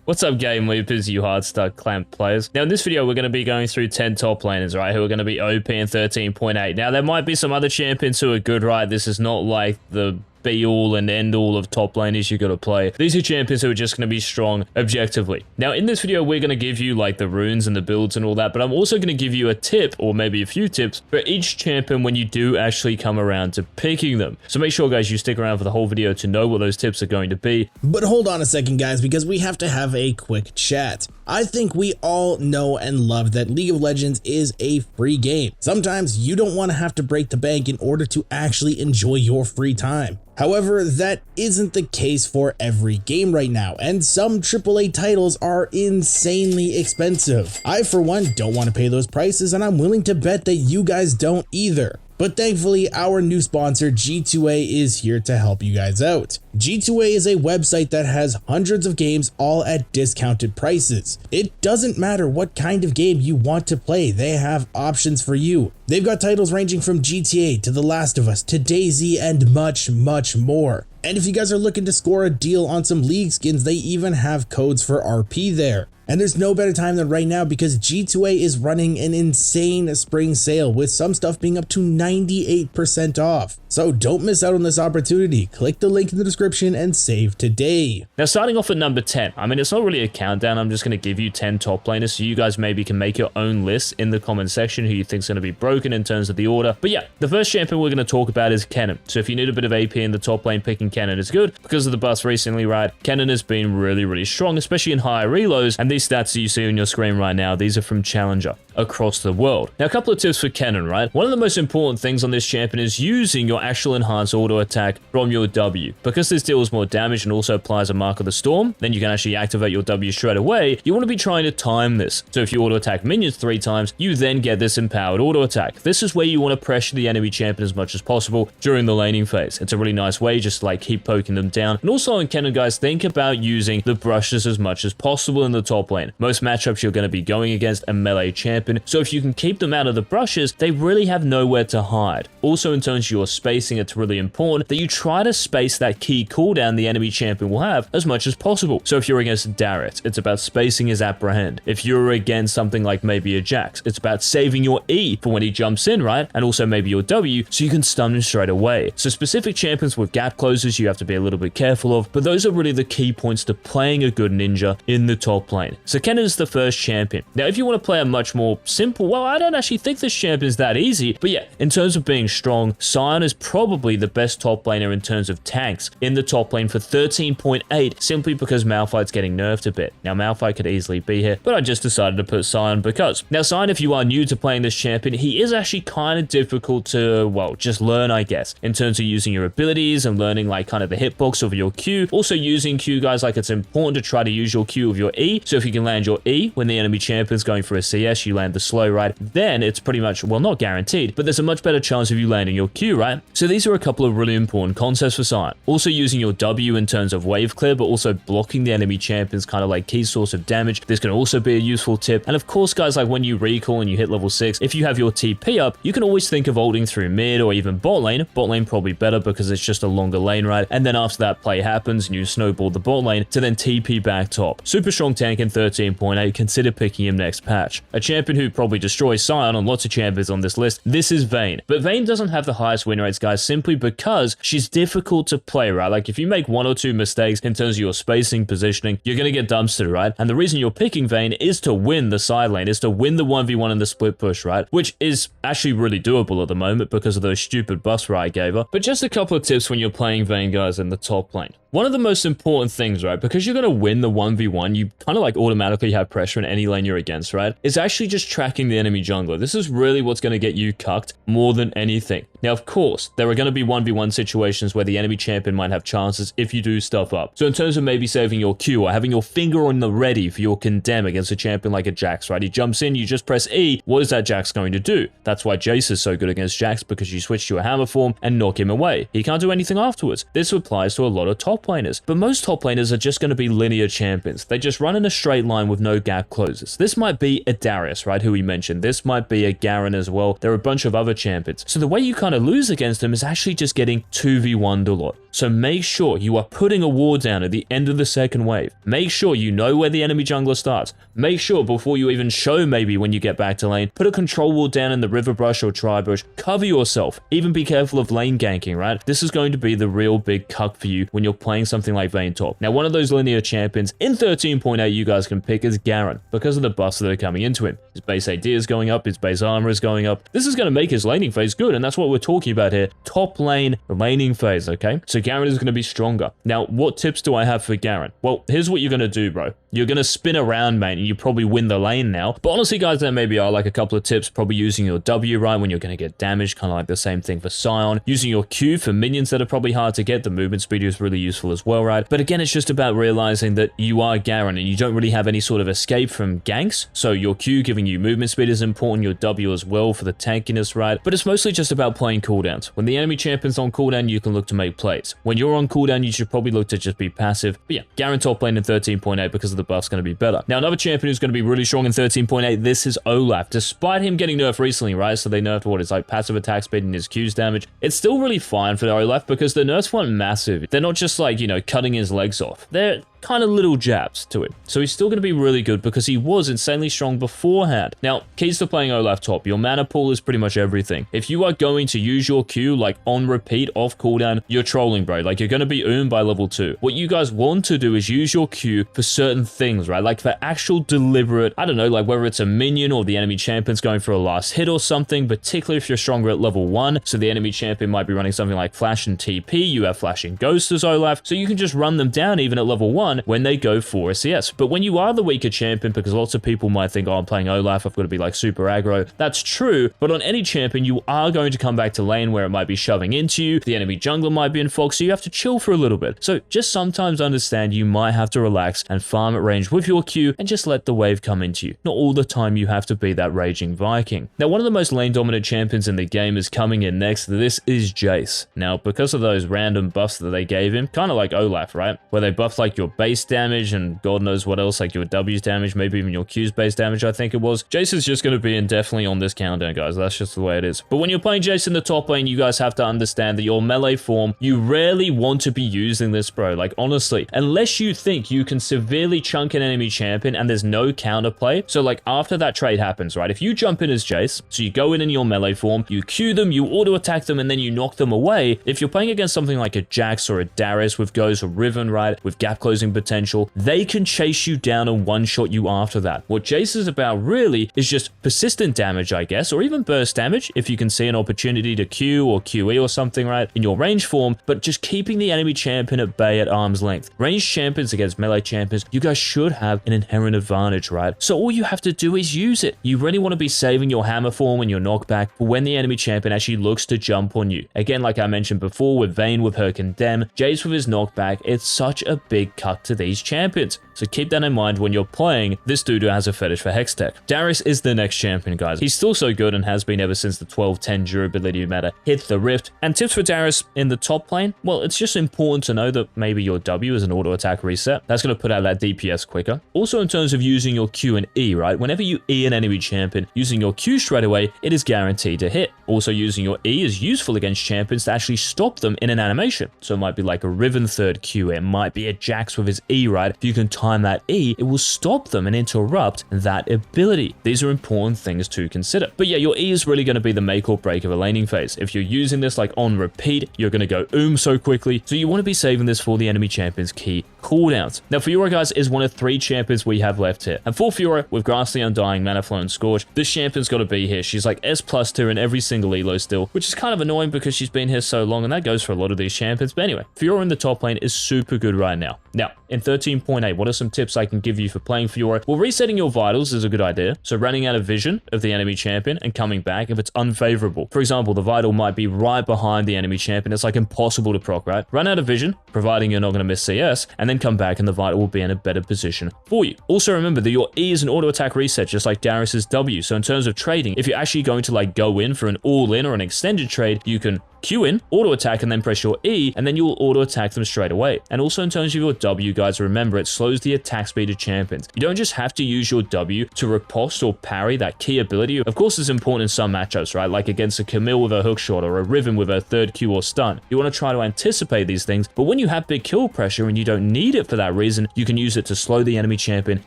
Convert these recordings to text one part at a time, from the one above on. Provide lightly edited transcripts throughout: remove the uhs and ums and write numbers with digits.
What's up, Game Loopers, you hard stuck clamp players? Now, in this video, we're going to be going through 10 top laners, right, who are going to be OP in 13.8. Now, there might be some other champions who are good, right? This is not like the be-all and end-all of top laners you gotta play. These are champions who are just gonna be strong objectively. Now, in this video, we're gonna give you like the runes and the builds and all that, but I'm also gonna give you a tip, or maybe a few tips, for each champion when you do actually come around to picking them. So make sure, guys, you stick around for the whole video to know what those tips are going to be. But hold on a second, guys, because we have to have a quick chat. I think we all know and love that League of Legends is a free game. Sometimes you don't want to have to break the bank in order to actually enjoy your free time. However, that isn't the case for every game right now, and some AAA titles are insanely expensive. I, for one, don't want to pay those prices, and I'm willing to bet that you guys don't either. But thankfully, our new sponsor, G2A, is here to help you guys out. G2A is a website that has hundreds of games, all at discounted prices. It doesn't matter what kind of game you want to play, they have options for you. They've got titles ranging from GTA to The Last of Us to DayZ and much, much more. And if you guys are looking to score a deal on some League skins, they even have codes for RP there. And there's no better time than right now because G2A is running an insane spring sale with some stuff being up to 98% off. So don't miss out on this opportunity. Click the link in the description and save today. Now, starting off at number 10, I mean, it's not really a countdown. I'm just going to give you 10 top laners so you guys maybe can make your own list in the comment section who you think is going to be broken in terms of the order. But yeah, the first champion we're going to talk about is Kennen. So if you need a bit of AP in the top lane, picking Kennen is good because of the buffs recently, right? Kennen has been really, really strong, especially in higher reloads. And these stats that you see on your screen right now, these are from Challenger across the world. Now, a couple of tips for Kennen, right? One of the most important things on this champion is using your actual enhanced auto attack from your W. Because this deals more damage and also applies a Mark of the Storm, then you can actually activate your W straight away. You want to be trying to time this. So if you auto attack minions 3 times, you then get this empowered auto attack. This is where you want to pressure the enemy champion as much as possible during the laning phase. It's a really nice way just to like keep poking them down. And also in Kennen, guys, think about using the brushes as much as possible in the top lane. Most matchups you're going to be going against a melee champion, so if you can keep them out of the brushes, they really have nowhere to hide. Also, in terms of your spacing, it's really important that you try to space that key cooldown the enemy champion will have as much as possible. So if you're against Darius, it's about spacing his apprehend. If you're against something like maybe a Jax, it's about saving your E for when he jumps in, right? And also maybe your W so you can stun him straight away. So specific champions with gap closers you have to be a little bit careful of, but those are really the key points to playing a good ninja in the top lane. So Kennen is the first champion. Now, if you want to play a much more simple, well, I don't actually think this champion is that easy, but yeah, in terms of being strong, Sion is probably the best top laner in terms of tanks in the top lane for 13.8, simply because Malphite's getting nerfed a bit. Now, Malphite could easily be here, but I just decided to put Sion because. Now, Sion, if you are new to playing this champion, he is actually kind of difficult to, well, just learn, I guess, in terms of using your abilities and learning like kind of the hitbox of your Q. Also using Q, guys, like it's important to try to use your Q of your E, so if you can land your E when the enemy champion's going for a CS, you land the slow, right? Then it's pretty much, well, not guaranteed, but there's a much better chance of you landing your Q, right? So these are a couple of really important concepts for Sion. Also using your W in terms of wave clear, but also blocking the enemy champion's kind of like key source of damage. This can also be a useful tip. And of course, guys, like when you recall and you hit level 6, if you have your TP up, you can always think of ulting through mid or even bot lane. Bot lane probably better because it's just a longer lane, right? And then after that play happens and you snowball the bot lane to then TP back top. Super strong tank in 13.8, consider picking him next patch. A champion who probably destroys Sion on lots of champions on this list, this is Vayne. But Vayne doesn't have the highest win rates, guys, simply because she's difficult to play, right? Like if you make 1 or 2 mistakes in terms of your spacing, positioning, you're going to get dumpstered, right? And the reason you're picking Vayne is to win the side lane, is to win the 1v1 in the split push, right? Which is actually really doable at the moment because of those stupid buffs I gave her. But just a couple of tips when you're playing Vayne, guys, in the top lane. One of the most important things, right, because you're going to win the 1v1, you kind of like automatically have pressure in any lane you're against, right, is actually just tracking the enemy jungler. This is really what's going to get you cucked more than anything. Now, of course, there are going to be 1v1 situations where the enemy champion might have chances if you do stuff up. So in terms of maybe saving your Q or having your finger on the ready for your condemn against a champion like a Jax, right, he jumps in, you just press E, what is that Jax going to do? That's why Jace is so good against Jax, because you switch to a hammer form and knock him away. He can't do anything afterwards. This applies to a lot of top laners, but most top laners are just going to be linear champions. They just run in a straight line with no gap closes. This might be a Darius, right, who we mentioned. This might be a Garen as well. There are a bunch of other champions. So the way you kind of lose against them is actually just getting 2v1'd a lot. So make sure you are putting a ward down at the end of the second wave. Make sure you know where the enemy jungler starts. Make sure before you even show maybe when you get back to lane, put a control ward down in the river brush or tri bush. Cover yourself. Even be careful of lane ganking, right? This is going to be the real big cuck for you when you're playing something like Vayne top. Now, one of those linear champions in 13.8 you guys can pick is Garen because of the buffs that are coming into him. His base AD is going up, his base armor is going up. This is going to make his laning phase good, and that's what we're talking about here. Top lane laning phase, okay? So Garen is going to be stronger. Now, what tips do I have for Garen? Well, here's what you're going to do, bro. You're going to spin around, mate, and you probably win the lane now. But honestly, guys, there maybe are like a couple of tips, probably using your W, right, when you're going to get damaged, kind of like the same thing for Sion. Using your Q for minions that are probably hard to get. The movement speed is really useful as well, right? But again, it's just about realizing that you are Garen and you don't really have any sort of escape from ganks. So your Q giving you movement speed is important, your W as well for the tankiness, right? But it's mostly just about playing cooldowns. When the enemy champion's on cooldown, you can look to make plays. When you're on cooldown, you should probably look to just be passive. But yeah, Garen top lane in 13.8 because of the buff's going to be better. Now, another champion who's going to be really strong in 13.8, this is Olaf. Despite him getting nerfed recently, right? So they nerfed what is like passive attack speed and his Q's damage. It's still really fine for Olaf because the nerfs weren't massive. They're not just like, you know, cutting his legs off. They're kind of little jabs to him. So he's still going to be really good because he was insanely strong beforehand. Now, keys to playing Olaf top. Your mana pool is pretty much everything. If you are going to use your Q like on repeat off cooldown, you're trolling, bro. Like you're going to be by level 2. What you guys want to do is use your Q for certain things, right? Like for actual deliberate, I don't know, like whether it's a minion or the enemy champion's going for a last hit or something, particularly if you're stronger at level 1. So the enemy champion might be running something like Flash and TP. You have Flash and Ghost as Olaf. So you can just run them down even at level 1 when they go for a CS. But when you are the weaker champion, because lots of people might think, oh, I'm playing Olaf, I've got to be like super aggro. That's true. But on any champion, you are going to come back to lane where it might be shoving into you. The enemy jungler might be in fog, so you have to chill for a little bit. So just sometimes understand you might have to relax and farm at range with your Q and just let the wave come into you. Not all the time you have to be that raging Viking. Now, one of the most lane dominant champions in the game is coming in next. This is Jace. Now, because of those random buffs that they gave him, kind of like Olaf, right? Where they buffed like your base damage and God knows what else, like your W's damage, maybe even your Q's base damage, I think it was. Jace is just going to be indefinitely on this countdown, guys. That's just the way it is. But when you're playing Jace in the top lane, you guys have to understand that your melee form, you rarely want to be using this, bro. Like, honestly, unless you think you can severely chunk an enemy champion and there's no counterplay. So, like, after that trade happens, right? If you jump in as Jace, so you go in your melee form, you Q them, you auto-attack them, and then you knock them away. If you're playing against something like a Jax or a Darius with Ghost or Riven, right? With gap closing potential, they can chase you down and one-shot you after that. What Jace is about really is just persistent damage, I guess, or even burst damage if you can see an opportunity to Q or QE or something, right, in your range form, but just keeping the enemy champion at bay at arm's length. Ranged champions against melee champions, you guys should have an inherent advantage, right? So all you have to do is use it. You really want to be saving your hammer form and your knockback for when the enemy champion actually looks to jump on you. Again, like I mentioned before, with Vayne with her condemn, Jace with his knockback, it's such a big cut to these champions. So keep that in mind when you're playing this dude who has a fetish for Hex Tech. Darius is the next champion, guys. He's still so good and has been ever since the 12-10 durability meta hit the Rift. And tips for Darius in the top lane? Well, it's just important to know that maybe your W is an auto attack reset. That's going to put out that DPS quicker. Also, in terms of using your Q and E, right? Whenever you E an enemy champion, using your Q straight away, it is guaranteed to hit. Also, using your E is useful against champions to actually stop them in an animation. So it might be like a Riven third Q. It might be a Jax with his E, right? If you can time that E, it will stop them and interrupt that ability. These are important things to consider. But yeah, your E is really going to be the make or break of a laning phase. If you're using this like on repeat, you're going to go so quickly. So you want to be saving this for the enemy champion's key cooldowns. Now, Fiora, guys, is one of 3 champions we have left here. And for Fiora, with Ghastly Undying, Mana Flow, and Scorch, this champion's got to be here. She's like S+ tier in every single elo still, which is kind of annoying because she's been here so long, and that goes for a lot of these champions. But anyway, Fiora in the top lane is super good right now. Now, in 13.8, what are some tips I can give you for playing Fiora? Well, resetting your vitals is a good idea. So running out of vision of the enemy champion and coming back if it's unfavorable. For example, the vital might be right behind the enemy champion. It's like impossible to proc, right? Run out of vision, providing you're not going to miss CS, and then come back and the vital will be in a better position for you. Also remember that your E is an auto attack reset, just like Darius's W. So in terms of trading, if you're actually going to like go in for an all-in or an extended trade, you can Q in, auto attack, and then press your E, and then you'll auto attack them straight away. And also in terms of your W, guys, remember it slows the attack speed of champions. You don't just have to use your W to riposte or parry that key ability. Of course, it's important in some matchups, right? Like against a Camille with a hook shot or a Riven with a third Q or stun. You want to try to anticipate these things, but when you have big kill pressure and you don't need it for that reason, you can use it to slow the enemy champion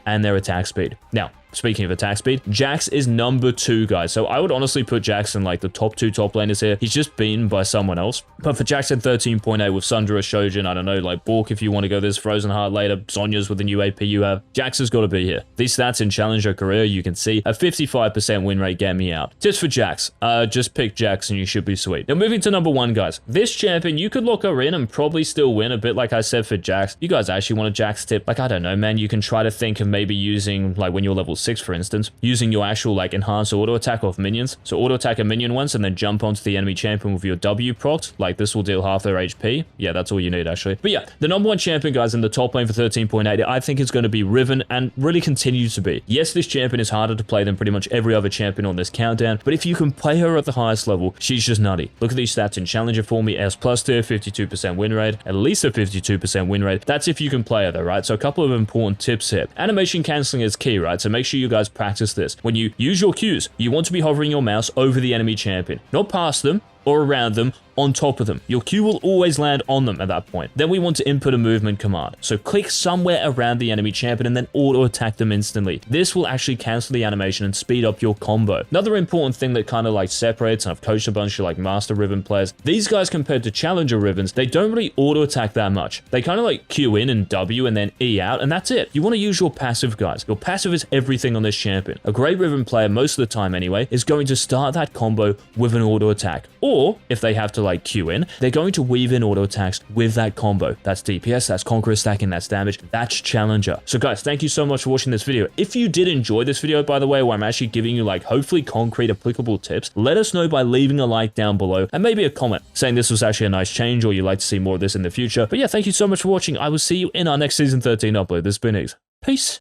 and their attack speed. Now, speaking of attack speed, Jax is number 2, guys. So I would honestly put Jax in like the top 2 top laners here. He's just beaten by someone else. But for Jax at 13.8 with Sundra, Shojin, I don't know, like Bork if you want to go this, Frozen Heart later, Sonya's with the new AP you have, Jax has got to be here. These stats in Challenger career, you can see a 55% win rate get me out. Tips for Jax, just pick Jax and you should be sweet. Now moving to number 1, guys. This champion, you could lock her in and probably still win a bit like I said for Jax. You guys actually want a Jax tip? Like, I don't know, man, you can try to think of maybe using, like when you're level 6, for instance, using your actual like enhanced auto attack off minions. So auto attack a minion once and then jump onto the enemy champion with your W proc. Like this will deal half their HP. Yeah, that's all you need actually. But yeah, the number 1 champion, guys, in the top lane for 13.8, I think it's going to be Riven and really continues to be. Yes, this champion is harder to play than pretty much every other champion on this countdown, but if you can play her at the highest level, she's just nutty. Look at these stats in Challenger for me. S+ tier, 52% win rate, at least a 52% win rate. That's if you can play her though, right? So a couple of important tips here. Animation cancelling is key, right? So make sure you guys practice this. When you use your Qs, you want to be hovering your mouse over the enemy champion, not past them or around them, on top of them. Your Q will always land on them at that point. Then we want to input a movement command. So click somewhere around the enemy champion and then auto attack them instantly. This will actually cancel the animation and speed up your combo. Another important thing that kind of like separates, and I've coached a bunch of like Master Riven players, these guys compared to Challenger Rivens, they don't really auto attack that much. They kind of like Q in and W and then E out, and that's it. You want to use your passive, guys. Your passive is everything on this champion. A great Riven player, most of the time anyway, is going to start that combo with an auto attack. Or if they have to like Q in, they're going to weave in auto attacks with that combo. That's DPS, that's Conqueror stacking, that's damage, that's Challenger. So guys, thank you so much for watching this video. If you did enjoy this video, by the way, where I'm actually giving you like hopefully concrete applicable tips, let us know by leaving a like down below and maybe a comment saying this was actually a nice change or you'd like to see more of this in the future. But yeah, thank you so much for watching. I will see you in our next Season 13 upload. This has been Iggs. Peace.